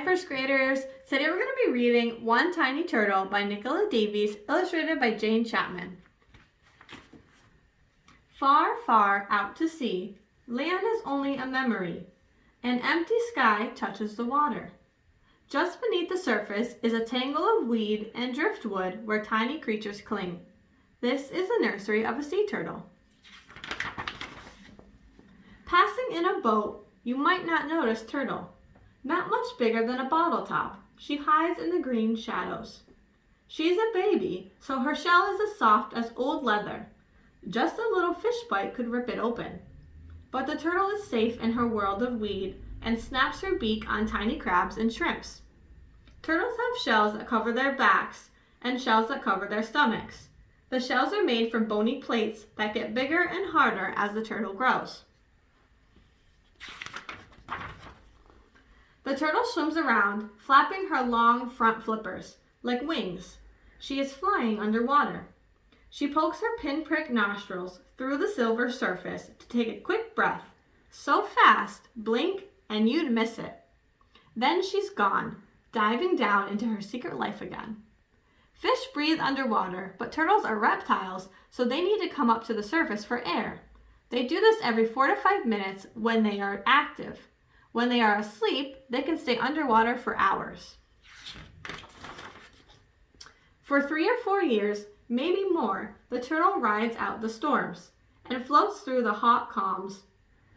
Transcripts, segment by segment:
First graders, today we're going to be reading One Tiny Turtle by Nicola Davies, illustrated by Chapman. Far, far out to sea, land is only a memory. An empty sky touches the water. Just beneath the surface is a tangle of weed and driftwood where tiny creatures cling. This is the nursery of a sea turtle. Passing in a boat, you might not notice Turtle. Not much bigger than a bottle top, she hides in the green shadows. She's a baby, so her shell is as soft as old leather. Just a little fish bite could rip it open. But the turtle is safe in her world of weed and snaps her beak on tiny crabs and shrimps. Turtles have shells that cover their backs and shells that cover their stomachs. The shells are made from bony plates that get bigger and harder as the turtle grows. The turtle swims around, flapping her long front flippers, like wings. She is flying underwater. She pokes her pinprick nostrils through the silver surface to take a quick breath. So fast, blink, and you'd miss it. Then she's gone, diving down into her secret life again. Fish breathe underwater, but turtles are reptiles, so they need to come up to the surface for air. They do this every 4 to 5 minutes when they are active. When they are asleep, they can stay underwater for hours. For 3 or 4 years, maybe more, the turtle rides out the storms and floats through the hot calms.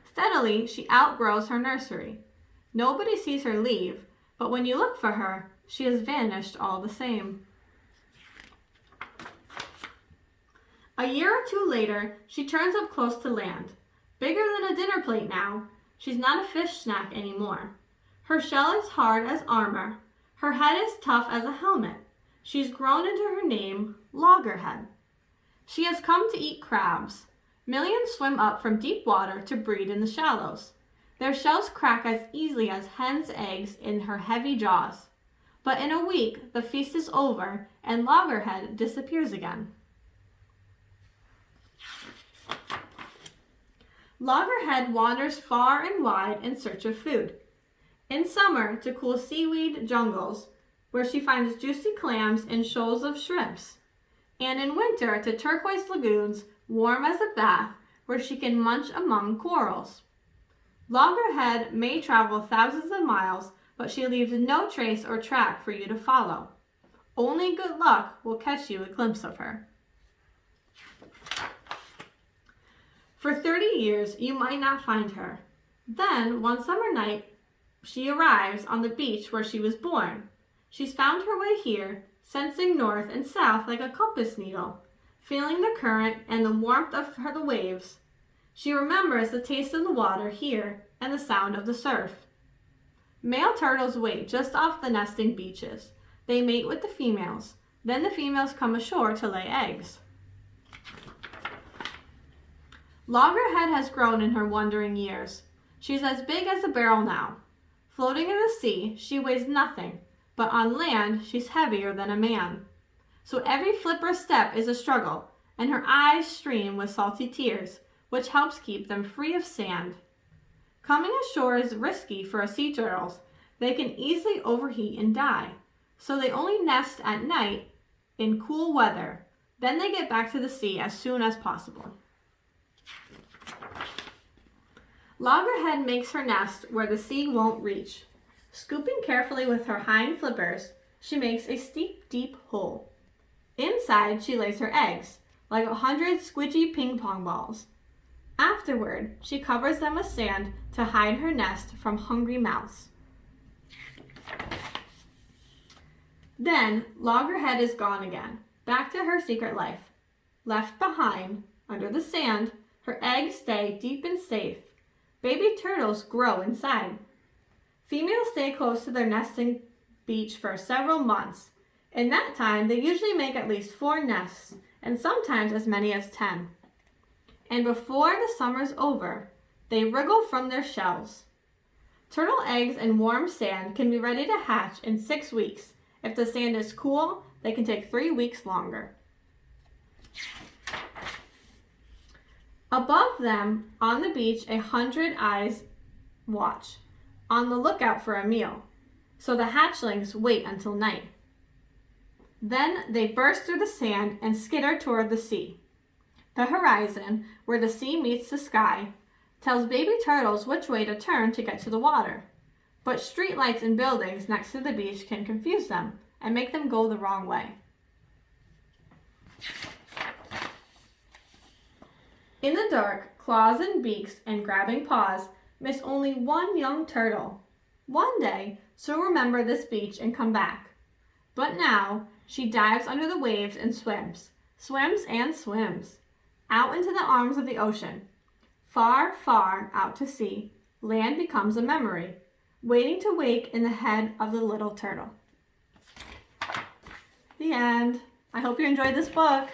Steadily, she outgrows her nursery. Nobody sees her leave, but when you look for her, she has vanished all the same. A year or two later, she turns up close to land. Bigger than a dinner plate now. She's not a fish snack anymore. Her shell is hard as armor. Her head is tough as a helmet. She's grown into her name, Loggerhead. She has come to eat crabs. Millions swim up from deep water to breed in the shallows. Their shells crack as easily as hen's eggs in her heavy jaws. But in a week, the feast is over and Loggerhead disappears again. Loggerhead wanders far and wide in search of food. In summer, to cool seaweed jungles, where she finds juicy clams and shoals of shrimps. And in winter, to turquoise lagoons, warm as a bath, where she can munch among corals. Loggerhead may travel thousands of miles, but she leaves no trace or track for you to follow. Only good luck will catch you a glimpse of her. For 30 years, you might not find her. Then, one summer night, she arrives on the beach where she was born. She's found her way here, sensing north and south like a compass needle, feeling the current and the warmth of the waves. She remembers the taste of the water here and the sound of the surf. Male turtles wait just off the nesting beaches. They mate with the females. Then the females come ashore to lay eggs. Loggerhead has grown in her wandering years. She's as big as a barrel now. Floating in the sea, she weighs nothing, but on land, she's heavier than a man. So every flipper step is a struggle, and her eyes stream with salty tears, which helps keep them free of sand. Coming ashore is risky for sea turtles. They can easily overheat and die, so they only nest at night in cool weather. Then they get back to the sea as soon as possible. Loggerhead makes her nest where the sea won't reach. Scooping carefully with her hind flippers, she makes a steep, deep hole. Inside, she lays her eggs, like 100 squidgy ping pong balls. Afterward, she covers them with sand to hide her nest from hungry mouths. Then, Loggerhead is gone again, back to her secret life. Left behind, under the sand, her eggs stay deep and safe. Baby turtles grow inside. Females stay close to their nesting beach for several months. In that time, they usually make at least 4 nests, and sometimes as many as 10. And before the summer's over, they wriggle from their shells. Turtle eggs in warm sand can be ready to hatch in 6 weeks. If the sand is cool, they can take 3 weeks longer. Above them, on the beach, 100 eyes watch, on the lookout for a meal. so the hatchlings wait until night. Then they burst through the sand and skitter toward the sea. The horizon, where the sea meets the sky, tells baby turtles which way to turn to get to the water. But streetlights and buildings next to the beach can confuse them and make them go the wrong way. In the dark, claws and beaks and grabbing paws miss only one young turtle. One day, she'll remember this beach and come back. But now, she dives under the waves and swims and swims, out into the arms of the ocean. Far, far out to sea, land becomes a memory, waiting to wake in the head of the little turtle. The end. I hope you enjoyed this book.